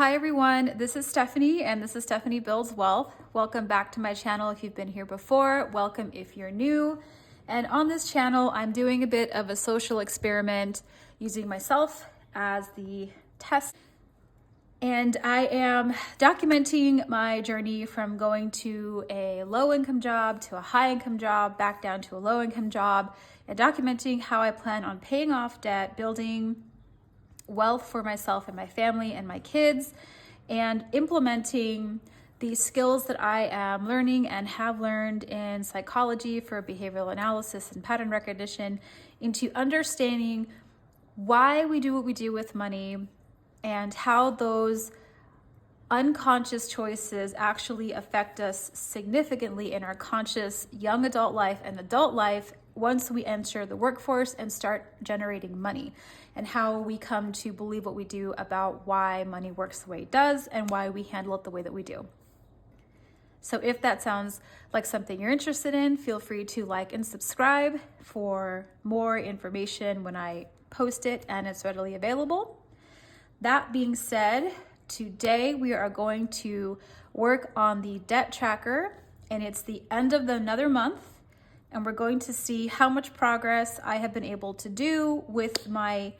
Hi everyone, this is Stephanie and this is Stephanie Builds Wealth. Welcome back to my channel if you've been here before. Welcome if you're new. And on this channel, I'm doing a bit of a social experiment using myself as the test. And I am documenting my journey from going to a low-income job to a high-income job, back down to a low-income job, and documenting how I plan on paying off debt, building wealth for myself and my family and my kids, and implementing the skills that I am learning and have learned in psychology for behavioral analysis and pattern recognition into understanding why we do what we do with money and how those unconscious choices actually affect us significantly in our conscious young adult life and adult life once we enter the workforce and start generating money, and how we come to believe what we do about why money works the way it does and why we handle it the way that we do. So if that sounds like something you're interested in, feel free to like and subscribe for more information when I post it and it's readily available. That being said, today we are going to work on the debt tracker, and it's the end of another month, and we're going to see how much progress I have been able to do with my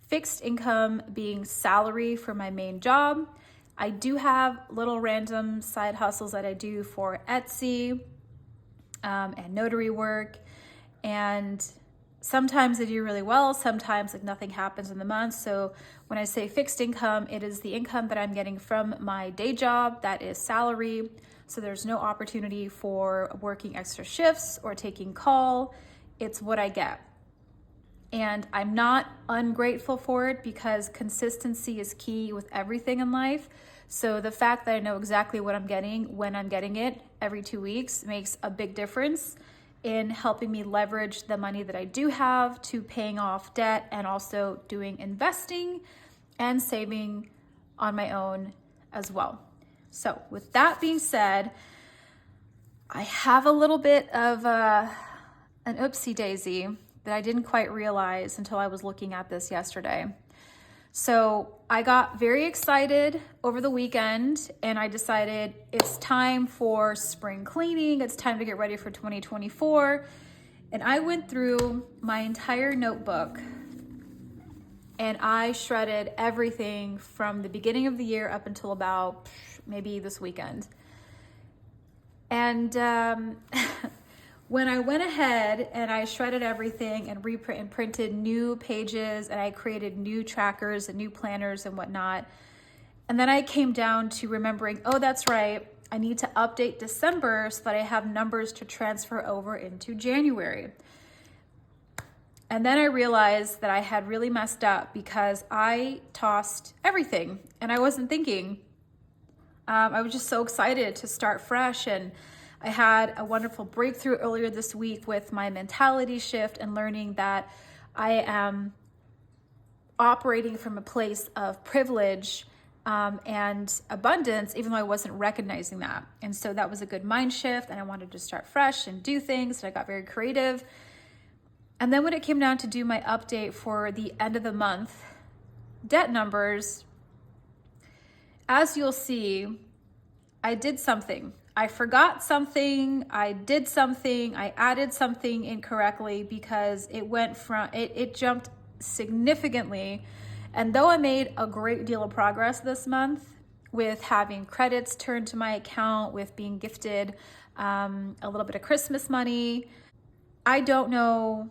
fixed income being salary for my main job. I do have little random side hustles that I do for Etsy and notary work, and sometimes I do really well, sometimes like nothing happens in the month. So when I say fixed income, it is the income that I'm getting from my day job that is salary. So there's no opportunity for working extra shifts or taking call. It's what I get. And I'm not ungrateful for it because consistency is key with everything in life. So the fact that I know exactly what I'm getting when I'm getting it every 2 weeks makes a big difference in helping me leverage the money that I do have to paying off debt and also doing investing and saving on my own as well. So with that being said, I have a little bit of an oopsie daisy that I didn't quite realize until I was looking at this yesterday. So I got very excited over the weekend and I decided it's time for spring cleaning. It's time to get ready for 2024. And I went through my entire notebook and I shredded everything from the beginning of the year up until about maybe this weekend. And when I went ahead and I shredded everything and printed new pages, and I created new trackers and new planners and whatnot, and then I came down to remembering, oh, that's right, I need to update December so that I have numbers to transfer over into January. And then I realized that I had really messed up because I tossed everything and I wasn't thinking. I was just so excited to start fresh, and I had a wonderful breakthrough earlier this week with my mentality shift and learning that I am operating from a place of privilege and abundance, even though I wasn't recognizing that. And so that was a good mind shift, and I wanted to start fresh and do things, and I got very creative. And then when it came down to do my update for the end of the month debt numbers, as you'll see, I did something. I forgot something, I did something, I added something incorrectly because it jumped significantly. And though I made a great deal of progress this month with having credits turned to my account, with being gifted a little bit of Christmas money, I don't know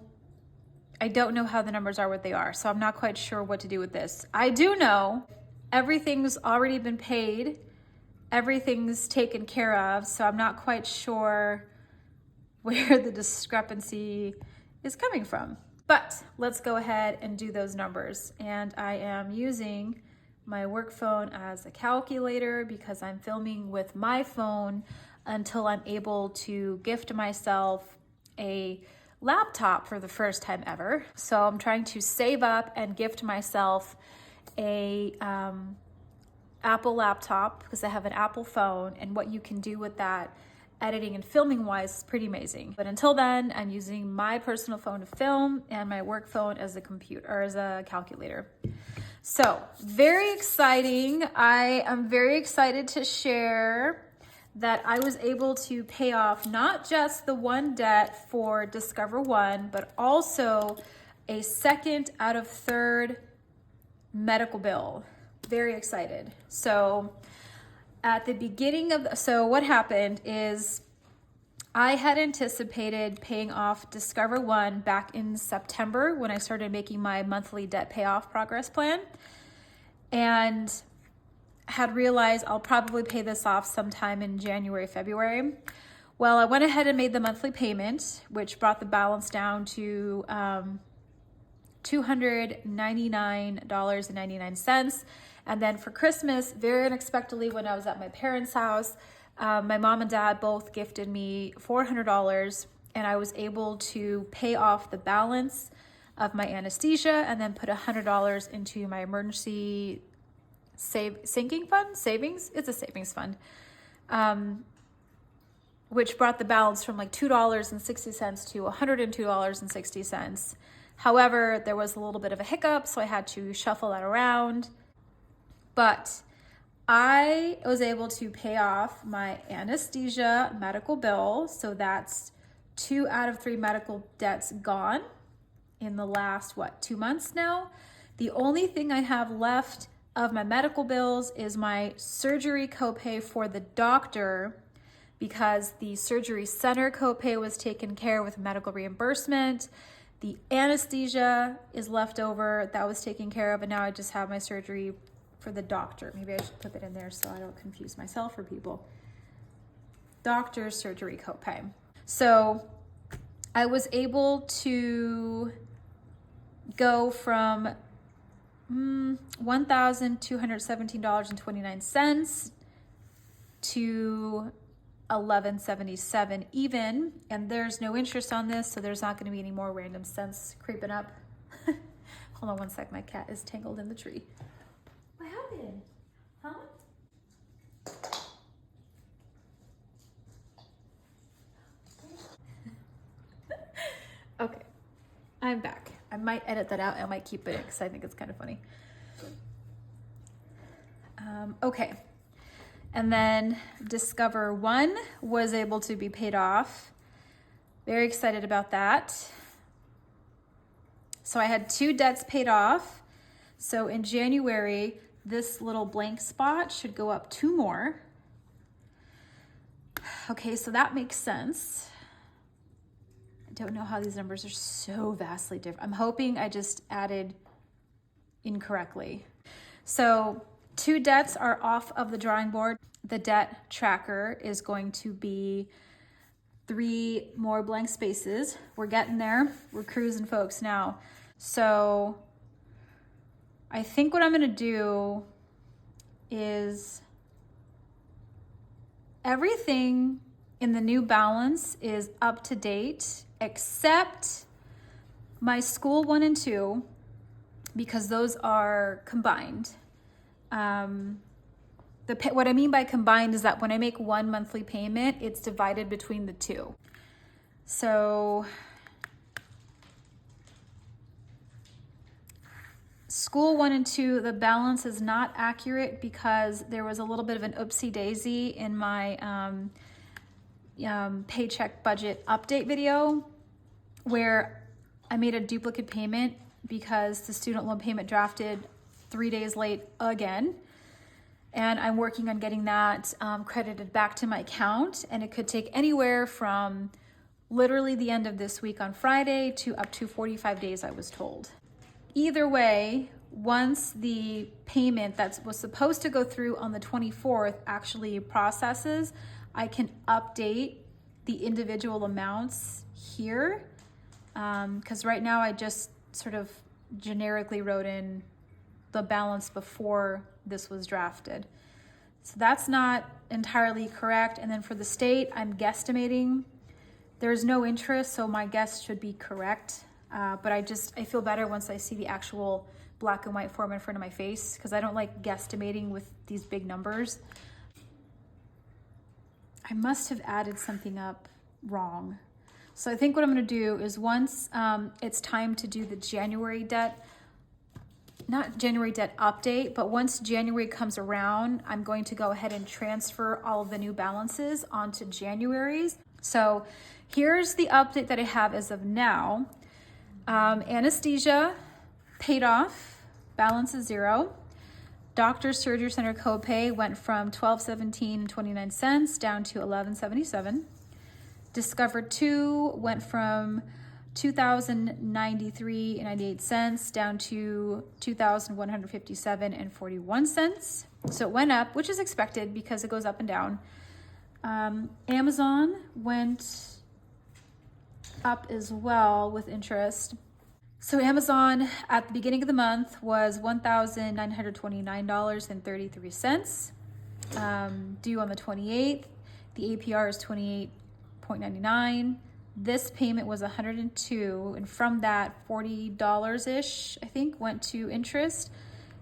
how the numbers are what they are. So I'm not quite sure what to do with this. I do know everything's already been paid. Everything's taken care of, so I'm not quite sure where the discrepancy is coming from. But let's go ahead and do those numbers. And I am using my work phone as a calculator because I'm filming with my phone until I'm able to gift myself a laptop for the first time ever. So I'm trying to save up and gift myself a Apple laptop because I have an Apple phone, and what you can do with that editing and filming wise is pretty amazing. But until then, I'm using my personal phone to film and my work phone as a computer or as a calculator. So very exciting. I am very excited to share that I was able to pay off not just the one debt for Discover One, but also a second out of third medical bill. Very excited. So at the beginning of, so what happened is I had anticipated paying off Discover One back in September when I started making my monthly debt payoff progress plan, and had realized I'll probably pay this off sometime in January, February. Well, I went ahead and made the monthly payment, which brought the balance down to $299.99. And then for Christmas, very unexpectedly, when I was at my parents' house, my mom and dad both gifted me $400, and I was able to pay off the balance of my anesthesia and then put $100 into my emergency savings. It's a savings fund, which brought the balance from like $2.60 to $102.60. However, there was a little bit of a hiccup, so I had to shuffle that around. But I was able to pay off my anesthesia medical bill. So that's 2 out of 3 medical debts gone in the last, 2 months now. The only thing I have left of my medical bills is my surgery copay for the doctor, because the surgery center copay was taken care of with medical reimbursement. The anesthesia is left over, that was taken care of, and now I just have my surgery for the doctor. Maybe I should put that in there so I don't confuse myself or people. Doctor's surgery copay. So I was able to go from $1,217.29 to $1,177 even, and there's no interest on this, so there's not going to be any more random cents creeping up. Hold on one sec, my cat is tangled in the tree. What happened? Huh? Okay, I'm back. I might edit that out. I might keep it because I think it's kind of funny. Okay. And then Discover One was able to be paid off. Very excited about that. So I had 2 debts paid off. So in January, this little blank spot should go up 2 more. Okay, so that makes sense. I don't know how these numbers are so vastly different. I'm hoping I just added incorrectly. So 2 debts are off of the drawing board. The debt tracker is going to be 3 more blank spaces. We're getting there. We're cruising, folks, now. So I think what I'm going to do is everything in the new balance is up to date except my school 1 and 2, because those are combined. What I mean by combined is that when I make one monthly payment, it's divided between the 2. So school 1 and 2, the balance is not accurate because there was a little bit of an oopsie daisy in my paycheck budget update video where I made a duplicate payment because the student loan payment drafted 3 days late again. And I'm working on getting that credited back to my account. And it could take anywhere from literally the end of this week on Friday to up to 45 days, I was told. Either way, once the payment that was supposed to go through on the 24th actually processes, I can update the individual amounts here. Because right now I just sort of generically wrote in the balance before this was drafted. So that's not entirely correct. And then for the state, I'm guesstimating. There's no interest, so my guess should be correct. But I feel better once I see the actual black and white form in front of my face, because I don't like guesstimating with these big numbers. I must have added something up wrong. So I think what I'm going to do is once it's time to do the January debt, not January debt update, but once January comes around, I'm going to go ahead and transfer all of the new balances onto January's. So here's the update that I have as of now. Anesthesia paid off, balance is 0. Doctor Surgery Center copay went from $12.17.29 down to $11.77. Discover 2 went from $2,093.98 down to $2,157.41. So it went up, which is expected because it goes up and down. Amazon went up as well with interest. So Amazon at the beginning of the month was $1,929.33. Due on the 28th. The APR is 28.99. This payment was $102, and from that, $40-ish, I think, went to interest.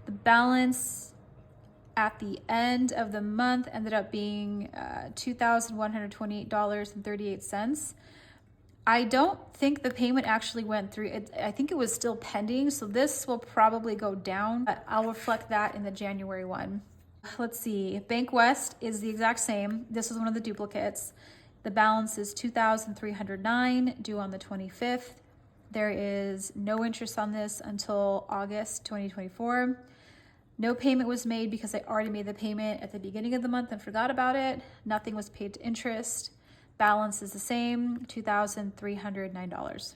The balance at the end of the month ended up being $2,128.38. I don't think the payment actually went through. I think it was still pending, so this will probably go down, but I'll reflect that in the January one. Let's see, Bank West is the exact same. This is one of the duplicates. The balance is $2,309, due on the 25th. There is no interest on this until August 2024. No payment was made because I already made the payment at the beginning of the month and forgot about it. Nothing was paid to interest. Balance is the same, $2,309.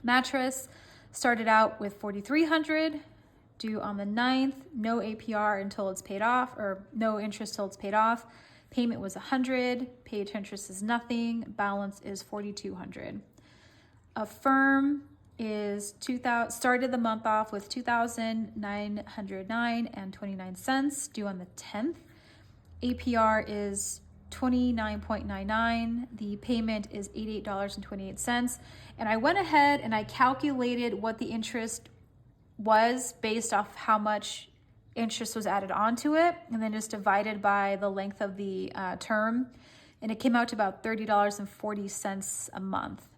Mattress started out with $4,300, due on the 9th. No APR until it's paid off, or no interest till it's paid off. Payment was $100, paid to interest is nothing, balance is $4,200. Affirm is started the month off with $2,909.29, due on the 10th. APR is 29.99. The payment is $88.28. And I went ahead and I calculated what the interest was based off how much interest was added onto it, and then just divided by the length of the term, and it came out to about $30.40 a month.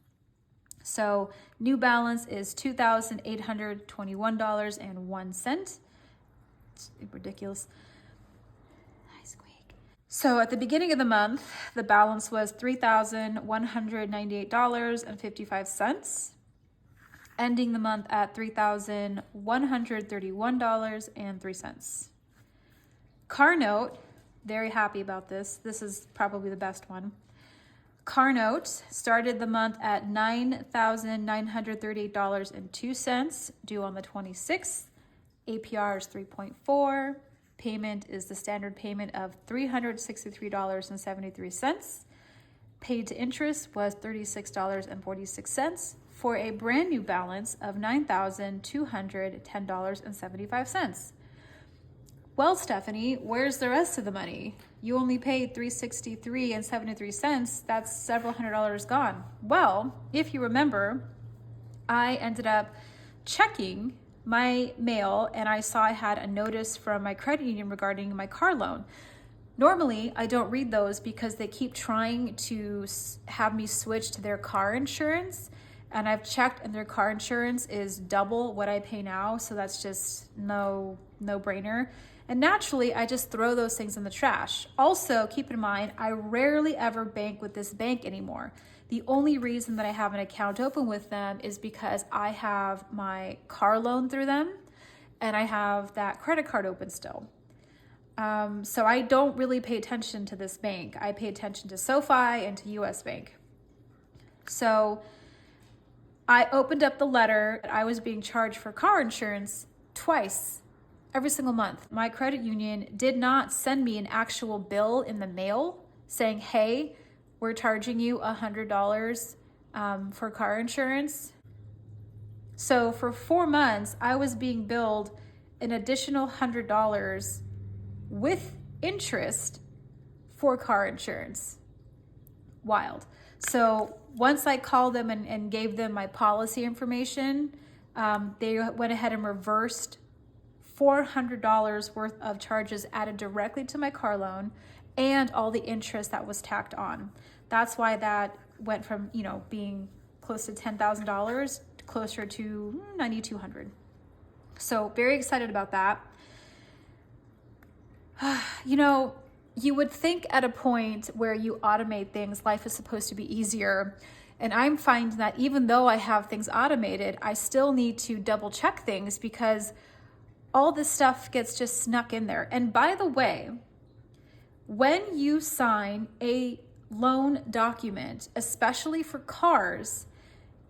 So new balance is $2,821.01. It's ridiculous. Nice squeak. So at the beginning of the month, the balance was $3,198.55. Ending the month at $3,131.03. Car note, very happy about this. This is probably the best one. Car note started the month at $9,938.02, due on the 26th. APR is 3.4. Payment is the standard payment of $363.73. Paid to interest was $36.46. for a brand new balance of $9,210.75. Well, Stephanie, where's the rest of the money? You only paid $363.73. That's several $100 gone. Well, if you remember, I ended up checking my mail and I saw I had a notice from my credit union regarding my car loan. Normally, I don't read those because they keep trying to have me switch to their car insurance. And I've checked and their car insurance is double what I pay now. So that's just no brainer. And naturally, I just throw those things in the trash. Also, keep in mind, I rarely ever bank with this bank anymore. The only reason that I have an account open with them is because I have my car loan through them and I have that credit card open still. So I don't really pay attention to this bank. I pay attention to SoFi and to US Bank. So I opened up the letter that I was being charged for car insurance twice, every single month. My credit union did not send me an actual bill in the mail saying, hey, we're charging you $100 for car insurance. So for 4 months, I was being billed an additional $100 with interest for car insurance. Wild. So once I called them and gave them my policy information, they went ahead and reversed $400 worth of charges added directly to my car loan and all the interest that was tacked on. That's why that went from, being close to $10,000 closer to $9,200. So very excited about that. You know, you would think at a point where you automate things, life is supposed to be easier. And I'm finding that even though I have things automated, I still need to double check things because all this stuff gets just snuck in there. And by the way, when you sign a loan document, especially for cars,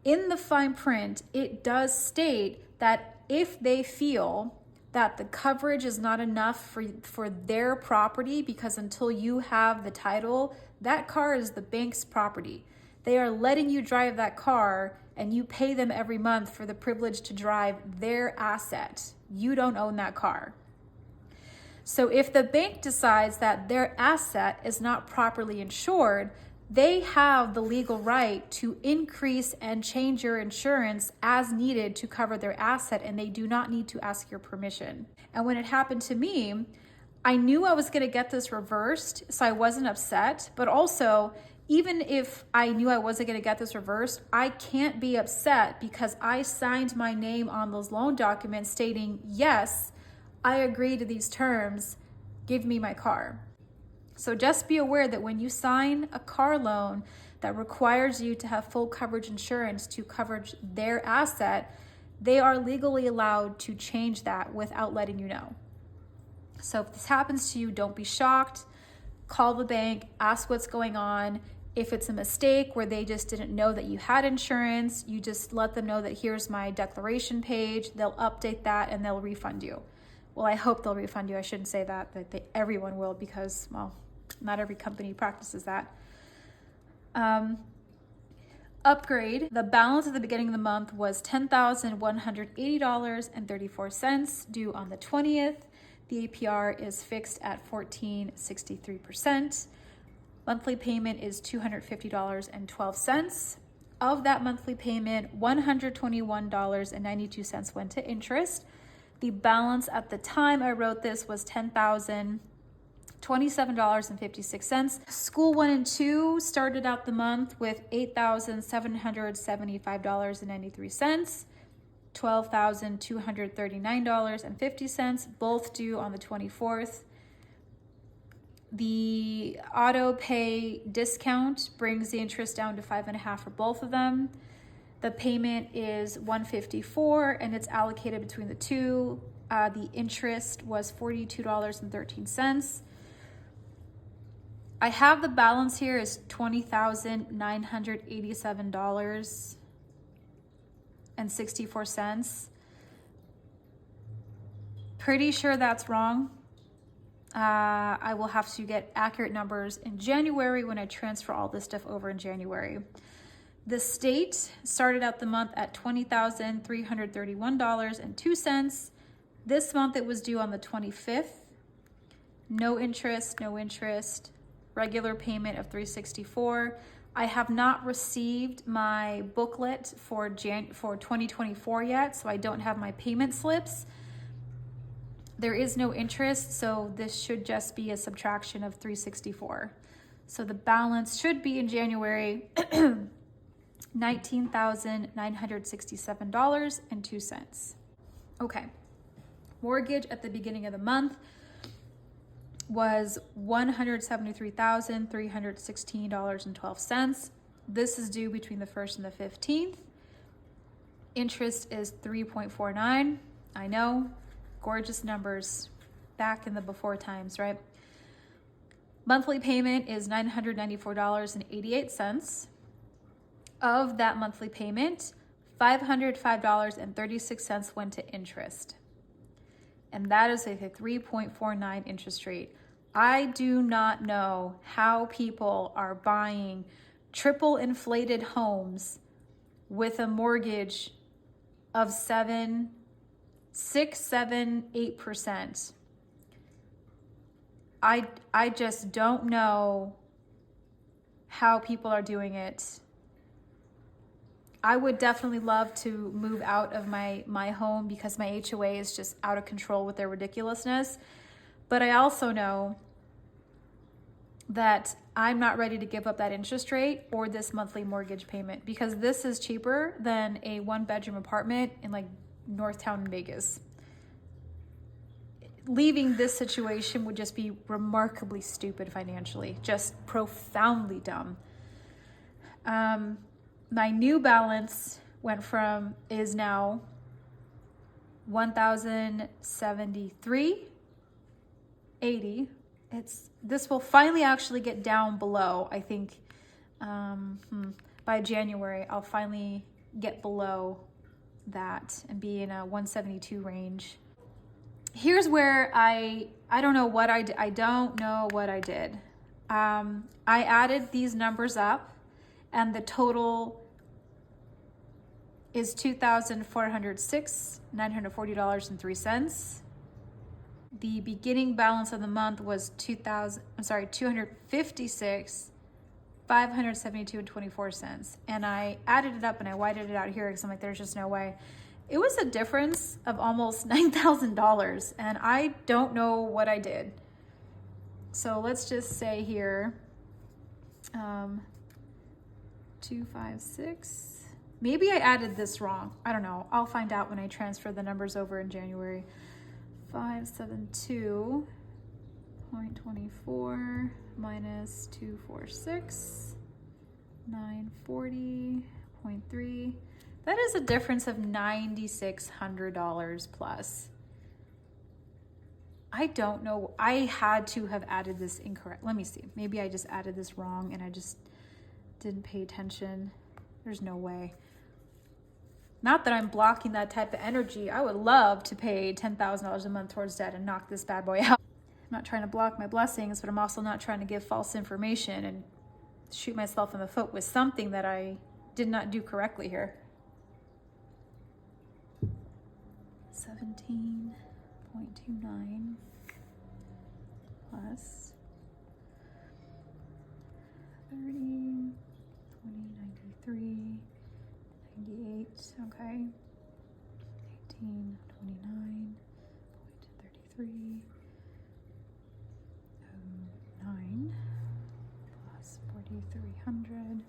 in the fine print, it does state that if they feel that the coverage is not enough for their property, because until you have the title, that car is the bank's property. They are letting you drive that car and you pay them every month for the privilege to drive their asset. You don't own that car. So if the bank decides that their asset is not properly insured, they have the legal right to increase and change your insurance as needed to cover their asset, and they do not need to ask your permission. And when it happened to me, I knew I was going to get this reversed, so I wasn't upset. But also, even if I knew I wasn't going to get this reversed, I can't be upset because I signed my name on those loan documents stating, yes, I agree to these terms, give me my car. So just be aware that when you sign a car loan that requires you to have full coverage insurance to cover their asset, they are legally allowed to change that without letting you know. So if this happens to you, don't be shocked. Call the bank, ask what's going on. If it's a mistake where they just didn't know that you had insurance, you just let them know that here's my declaration page. They'll update that and they'll refund you. Well, I hope they'll refund you. I shouldn't say that everyone will because, well, not every company practices that. Upgrade. The balance at the beginning of the month was $10,180.34 due on the 20th. The APR is fixed at 14.63%. Monthly payment is $250.12. Of that monthly payment, $121.92 went to interest. The balance at the time I wrote this was $10,027.56. School 1 and 2 started out the month with $8,775.93, $12,239.50, both due on the 24th. The auto pay discount brings the interest down to 5.5% for both of them. The payment is $154 and it's allocated between the two. The interest was $42.13. I have the balance here is $20,987.64. Pretty sure that's wrong. I will have to get accurate numbers in January when I transfer all this stuff over in January. The state started out the month at $20,331.02. This month it was due on the 25th. No interest, no interest. Regular payment of $364. I have not received my booklet for 2024 yet, so I don't have my payment slips. There is no interest, so this should just be a subtraction of $364. So the balance should be in January $19,967.02. Okay, mortgage at the beginning of the month was $173,316.12. This is due between the 1st and the 15th. Interest is 3.49. I know, gorgeous numbers back in the before times, right? Monthly payment is $994.88. Of that monthly payment, $505.36 went to interest. And that is a 3.49 interest rate. I do not know how people are buying triple inflated homes with a mortgage of 6, 7, 8%. I just don't know how people are doing it. I would definitely love to move out of my home because my HOA is just out of control with their ridiculousness. But I also know that I'm not ready to give up that interest rate or this monthly mortgage payment because this is cheaper than a 1-bedroom apartment in like Northtown in Vegas. leaving this situation would just be remarkably stupid financially, just profoundly dumb. My new balance is now $1,073.80. This will finally actually get down below, I think. By January, I'll finally get below that and be in a 172 range. Here's where I don't know what I did. I don't know what I did. I added these numbers up, and the total is $2,406,940.03. The beginning balance of the month was $256,572.24. And I added it up and I whited it out here because I'm like, there's just no way. It was a difference of almost $9,000, and I don't know what I did. So let's just say here, 256. Maybe I added this wrong. I don't know. I'll find out when I transfer the numbers over in January. 572.24 minus 246, 940.3. That is a difference of $9,600 plus. I don't know. I had to have added this incorrect. Let me see. Maybe I just added this wrong and I just didn't pay attention. There's no way. Not that I'm blocking that type of energy. I would love to pay $10,000 a month towards debt and knock this bad boy out. I'm not trying to block my blessings, but I'm also not trying to give false information and shoot myself in the foot with something that I did not do correctly here. 17.29 plus 30, 20, 93, 98, okay. 18, 29.33, 9 plus 4,300,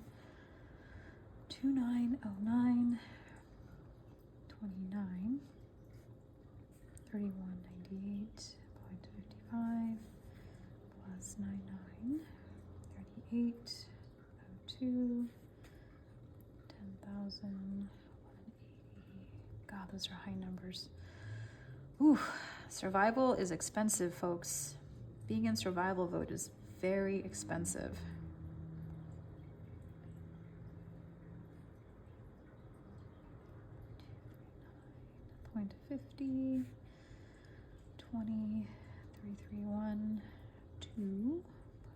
2909, 29, 3198.55 plus 99, 3802, 10,180. God, those are high numbers. Ooh, survival is expensive, folks. Being in survival mode is very expensive. Point 50, 20, 331, 2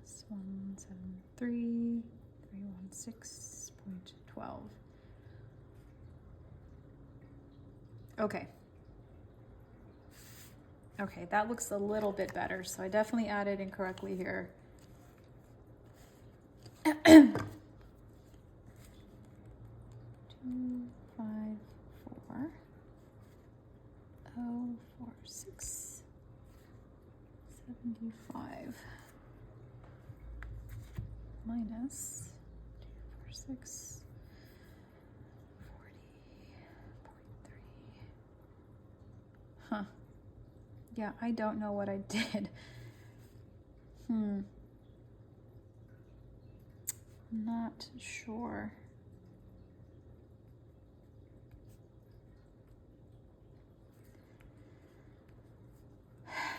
plus 173, 316.12. Okay. Okay, that looks a little bit better. So I definitely added incorrectly here. 2, 5, 4, 0, 4, 6, 75 minus 2, 4, 6, 40.3. Huh. Yeah, I don't know what I did. Not sure.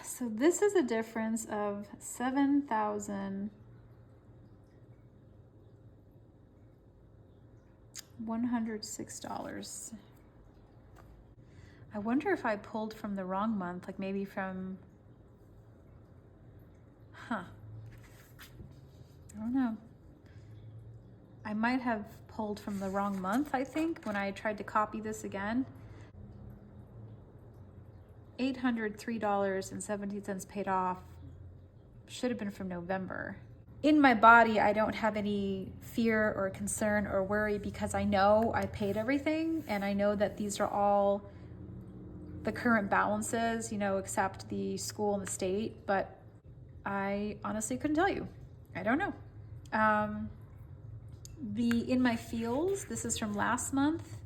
So this is a difference of $7,106. I wonder if I pulled from the wrong month, like maybe from, I don't know. I might have pulled from the wrong month, I think, when I tried to copy this again. $803.17 paid off. Should have been from November. In my body, I don't have any fear or concern or worry because I know I paid everything and I know that these are all the current balances, you know, except the school and the state, but I honestly couldn't tell you. I don't know. In my feels, this is from last month,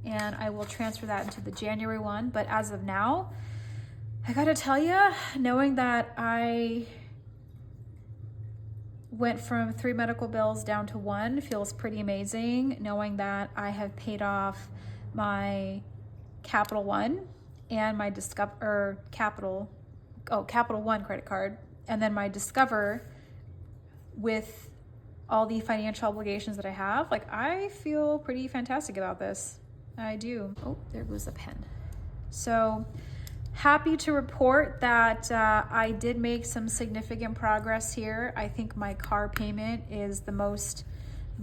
and I will transfer that into the January one, but as of now, I gotta tell you, knowing that I went from 3 medical bills down to 1 feels pretty amazing. Knowing that I have paid off my Capital One and my Capital One credit card, and then my Discover with all the financial obligations that I have. Like, I feel pretty fantastic about this. I do. Oh, there goes the pen. So happy to report that I did make some significant progress here. I think my car payment is the most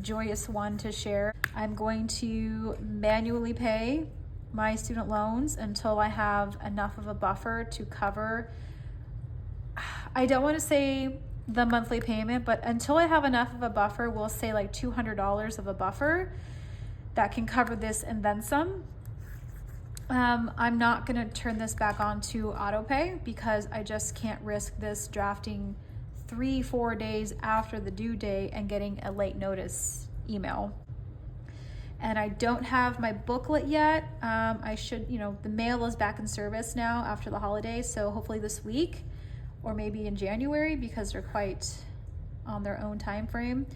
joyous one to share. I'm going to manually pay my student loans until I have enough of a buffer to cover, I don't want to say the monthly payment, but until I have enough of a buffer, we'll say like $200 of a buffer that can cover this and then some. I'm not gonna turn this back on to auto pay because I just can't risk this drafting 3-4 days after the due date and getting a late notice email. And I don't have my booklet yet. I should, the mail is back in service now after the holidays, so hopefully this week or maybe in January, because they're quite on their own time frame,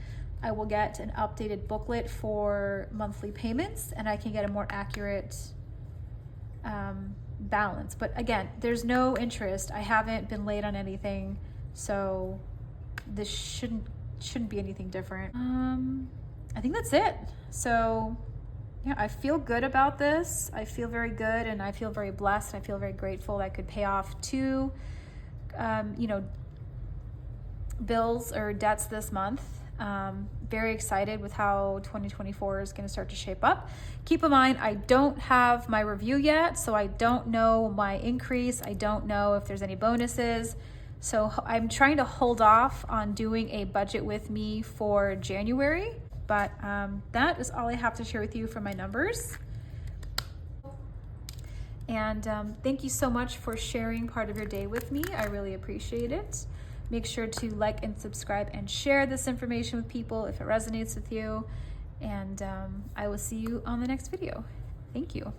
I will get an updated booklet for monthly payments and I can get a more accurate balance. But again, there's no interest. I haven't been late on anything, so this shouldn't be anything different. I think that's it. So yeah, I feel good about this. I feel very good, and I feel very blessed. I feel very grateful that I could pay off 2 bills or debts this month. Very excited with how 2024 is going to start to shape up. Keep in mind, I don't have my review yet, so I don't know my increase. I don't know if there's any bonuses. So I'm trying to hold off on doing a budget with me for January, but that is all I have to share with you for my numbers. And thank you so much for sharing part of your day with me. I really appreciate it. Make sure to like and subscribe and share this information with people if it resonates with you. And I will see you on the next video. Thank you.